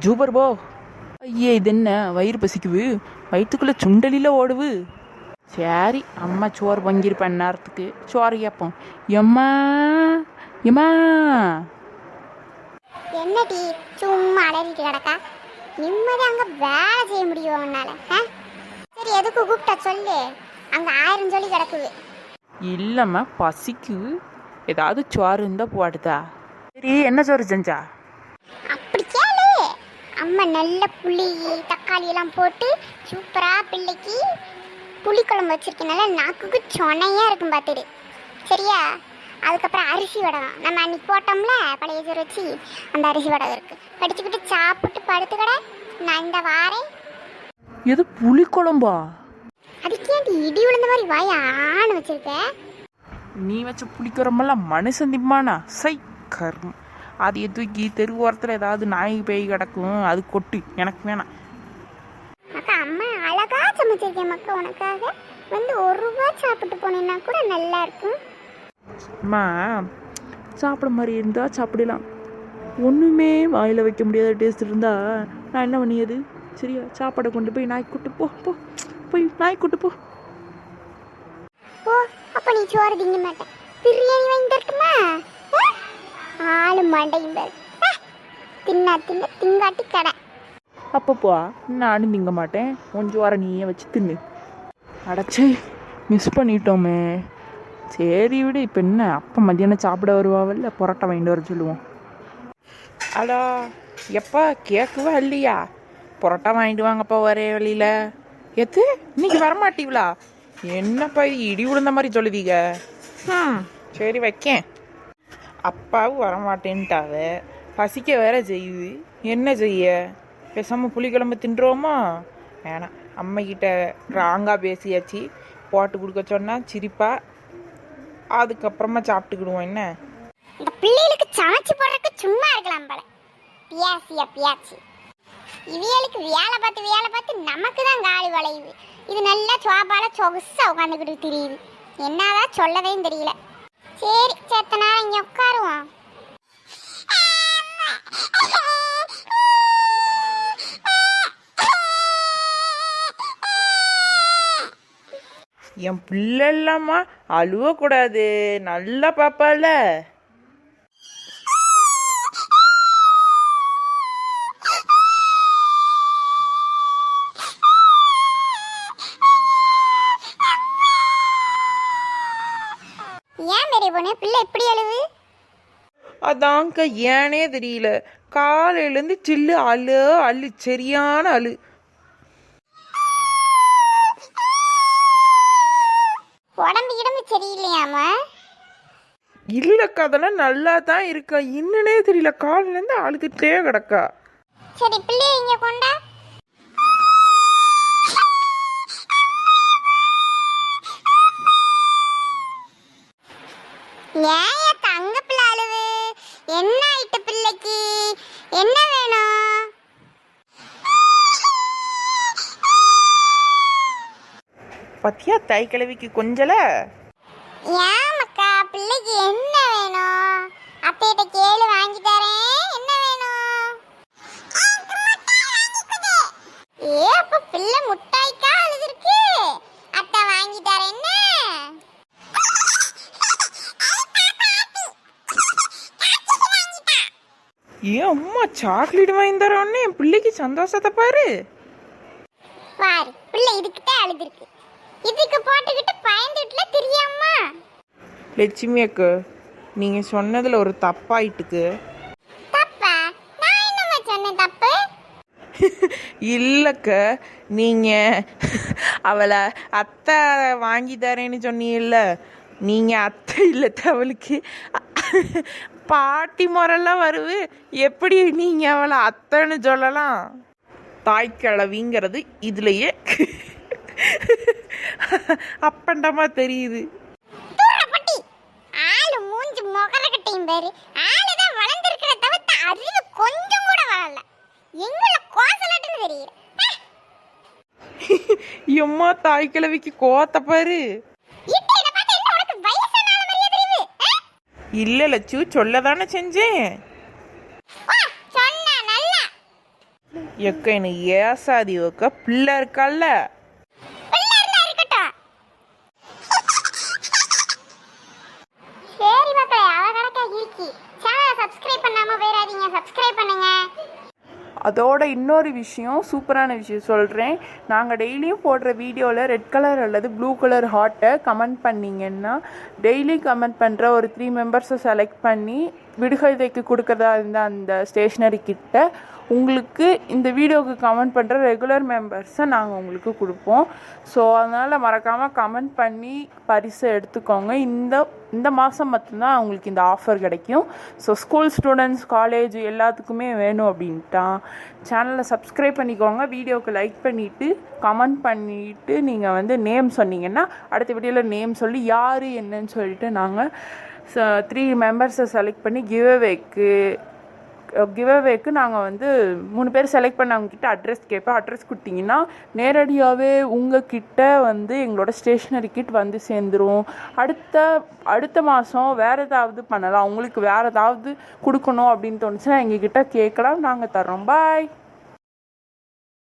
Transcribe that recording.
ஜூபர் போ. ஐயே இது என்ன வயிறு பசிக்குது, வயிற்றுக்குள்ளே சுண்டலில் ஓடுவு. சரி அம்மா சோறு வாங்கியிருப்பேன் நேரத்துக்கு, சோறு கேட்போம். எம்மா எம்மா. என்னடி சும்மா அலறிட்டு கிடக்கா? நிம்மதி அங்கே வேலை செய்ய முடியும் உன்னால? சரி எதுக்கு கூப்பிட்டா சொல்லு, அங்கே 1000 சொல்லி கிடக்குது. இல்லைம்மா பசிக்கு, ஏதாவது சோறு இருந்தால் போடுதா. சரி என்ன சோறு செஞ்சா? அப்படி கேளு. அம்மா நல்ல புளி தக்காளி எல்லாம் போட்டு சூப்பரா பிள்ளைக்கு புளிக்குழம்பு வச்சிருக்கனால நாக்குக்கு சொனையா இருக்கும் பார்த்துடு. சரியா? அதுக்கப்புறம் அரிசி வடகம் நம்ம அன்னைக்கு போட்டோம்ல பழைய சோறு வச்சு, அந்த அரிசி வடகம் இருக்கு. படிச்சுக்கிட்டு சாப்பிட்டு படுத்துக்கடை, நான் இந்த வாரேன். எது புளிக்குழம்பா? அதுக்கேண்டி இடி விழுந்த மாதிரி வாயான்னு வச்சிருக்க? நீ வச்ச புளிக்குழம்பெல்லாம் மனுஷன் திம்மானா? சை கர்மம். அதையே தூக்கி தெரு ஓரத்தில் ஏதாவது நாய் பேய் கிடக்கும், அது கொட்டு, எனக்கு வேணாம். அக்கா அம்மா அழகா சமைச்சிருக்கேன் மக்கா, உனக்காக வந்து 1 ரூபா சாப்பிட்டு போனேன்னா கூட நல்லா இருக்கும். அம்மா சாப்பிட மாதிரி இருந்தால் சாப்பிடலாம், ஒன்றுமே வாயில் வைக்க முடியாத டேஸ்ட் இருந்தால் நான் என்ன பண்ணியது? சரியா? சாப்பாடை கொண்டு போய் நாய் கூட்டு போ, போ போய் நாய் கூட்டு போ. ஓ அப்போ நீ சோறு திங்க மாட்டேன், பிரியாணி வாங்கி தரட்டுமா? ஆளு மண்டையும் பேர் தின்னா தின்ன திங்காட்டி கடை. அப்பப்போ நானும் திங்க மாட்டேன், கொஞ்சம் வாரம் நீயே வச்சு தின்னு. அடைச்சி மிஸ் பண்ணிட்டோமே. சரி விடு, இப்போ என்ன அப்போ மத்தியானம் சாப்பிட வருவாவில்ல, புரோட்டா வாங்கிட்டு வர சொல்லுவோம். ஹலோ எப்பா கேட்கவா இல்லையா? புரோட்டா வாங்கிட்டு வாங்கப்பா ஒரே வழியில். எது இன்னைக்கு வரமாட்டீங்களா? என்னப்பா இது இடி விழுந்த மாதிரி சொல்லுதீங்க? சரி வைக்கேன். அப்பாவும் வரமாட்டேன்ட்டாவ, பசிக்க வேற செய்யுது, என்ன செய்ய? பேசாமல் புளிக்குழம்பு தின்றோமா? வேணாம், அம்மைக்கிட்ட ராங்காக பேசியாச்சு, போட்டு கொடுக்க சொன்னால் சிரிப்பா, அதுக்கப்புறமா சாப்பிட்டுக்கிடுவோம். என்ன இந்த பிள்ளைகளுக்கு சமைச்சு போடுறதுக்கு சும்மா இருக்கலாம் போல, பியாசியா பியாச்சி. இவியலுக்கு வேலை பார்த்து நமக்கு தான் காலி வளையுது. இது நல்லா சோபால சொகுசா உட்காந்துக்கிட்டு தெரியுது, என்னதான் சொல்லவே தெரியல. சரி செத்த நேரம் இங்கே உட்காருவோம். என் பிள்ளை இல்லாமா அழுவக்கூடாது, நல்லா பாப்பால. ஏன் பெரிய பொண்ணு பிள்ளை எப்படி அழுவு? அதாங்க ஏனே தெரியல, காலையிலேருந்து சில்லு அள்ளு சரியான அழு. உடம்பு கிடம்பு சரியில்லையாமா? இல்லக்கா அதெல்லாம் நல்லா தான் இருக்கா, இன்னனே தெரியல, காலையிலேருந்து அழுதுட்டே கிடக்கா. சரி பிள்ளைய இங்க கொண்டா. ஏன் தங்க பிள்ளை அழுவு? என்ன ஆயிட்டு பிள்ளைக்கு? என்ன வேணும்? பத்தியா தாய் கிழவிக்கு கொஞ்சல. ஏன் மக்கா பிள்ளைக்கு என்ன வேணும்? அத்தையிட்ட கேளு வாங்கி தரேன். என்ன வேணும்? ஏ அப்ப பிள்ளை முட்டாய்க்கா அழுதுருக்கு, அத்தை வாங்கி தரேன். ஏன் அம்மா சாக்லேட் வாங்கி தரோன்னு என் பிள்ளைக்கு சந்தோஷத்தை பாரு. பாரு பிள்ளை இதுக்கிட்ட அழுதுருக்கு, இதுக்கு போட்டுக்கிட்டு பயந்துட்டுல தெரியாமா? லட்சுமி அக்கா நீங்கள் சொன்னதில் ஒரு தப்பாயிட்டுக்கு. தப்பா? நான் என்னமா சொன்னேன் தப்பு? இல்லைக்க, நீங்கள் அவளை அத்தை வாங்கி தரேன்னு சொன்னீங்கல்ல, நீங்கள் அத்தை இல்லை, அவளுக்கு பாட்டி முறைலாம் வருது, எப்படி நீங்கள் அவளை அத்தைன்னு சொல்லலாம்? தாய்க்கிழவிங்கிறது இதுலையே அப்பண்டமா தெரியுது. ஆளு மூஞ்சி முகரக்கட்டையும் பேரு, ஆளுதான் வளர்ந்துருக்கிற தவிர்த்து அறிவு கொஞ்சம் கூட வளரல. எங்கள கோசலட்டுன்னு தெரியல. எம்மா தாய்க்கிழவிக்கு கோத்த பாரு. இல்ல லட்சு சொல்லதானே செஞ்சேன். எக்க என்ன ஏசாதி வைக்க பிள்ளை இருக்கல்ல. பிள்ளை இருந்தா இருக்கட்டும். சரி மக்களே, அவ கணக்கா இருக்கி. சேனலை சப்ஸ்கிரைப் பண்ணாம போயிடாதீங்க, சப்ஸ்கிரைப் பண்ணுங்க. அதோட இன்னொரு விஷயம், சூப்பரான விஷயம் சொல்கிறேன். நாங்கள் டெய்லியும் போடுற வீடியோவில் ரெட் கலர் அல்லது ப்ளூ கலர் ஹார்ட்டை கமெண்ட் பண்ணிங்கன்னா, டெய்லி கமெண்ட் பண்ணுற ஒரு 3 மெம்பர்ஸை செலக்ட் பண்ணி விடுகதைக்கு கொடுக்குறதா இருந்தால் அந்த ஸ்டேஷ்னரி கிட்ட உங்களுக்கு இந்த வீடியோவுக்கு கமெண்ட் பண்ணுற ரெகுலர் மெம்பர்ஸை நாங்கள் உங்களுக்கு கொடுப்போம். ஸோ அதனால் மறக்காமல் கமெண்ட் பண்ணி பரிசை எடுத்துக்கோங்க. இந்த மாதம் மட்டும்தான் அவங்களுக்கு இந்த ஆஃபர் கிடைக்கும். ஸோ ஸ்கூல் ஸ்டூடெண்ட்ஸ், காலேஜ் எல்லாத்துக்குமே வேணும் அப்படின்ட்டா சேனலை சப்ஸ்கிரைப் பண்ணிக்கோங்க. வீடியோவுக்கு லைக் பண்ணிவிட்டு கமெண்ட் பண்ணிவிட்டு நீங்கள் வந்து நேம் சொன்னீங்கன்னா அடுத்த வீடியோவில் நேம் சொல்லி யார் என்னன்னு சொல்லிட்டு நாங்கள் 3 மெம்பர்ஸை செலக்ட் பண்ணி கிவ்அவேக்கு நாங்கள் வந்து 3 பேர் செலக்ட் பண்ணவங்கக்கிட்ட அட்ரஸ் கேட்பேன். அட்ரஸ் கொடுத்தீங்கன்னா நேரடியாகவே உங்கள் கிட்ட வந்து எங்களோட ஸ்டேஷ்னரி கிட் வந்து சேர்ந்துடும். அடுத்த மாதம் வேறு ஏதாவது பண்ணலாம். உங்களுக்கு வேறு ஏதாவது கொடுக்கணும் அப்படின்னு தோணுச்சுன்னா எங்ககிட்ட கேட்கலாம், நாங்கள் தர்றோம். பாய்.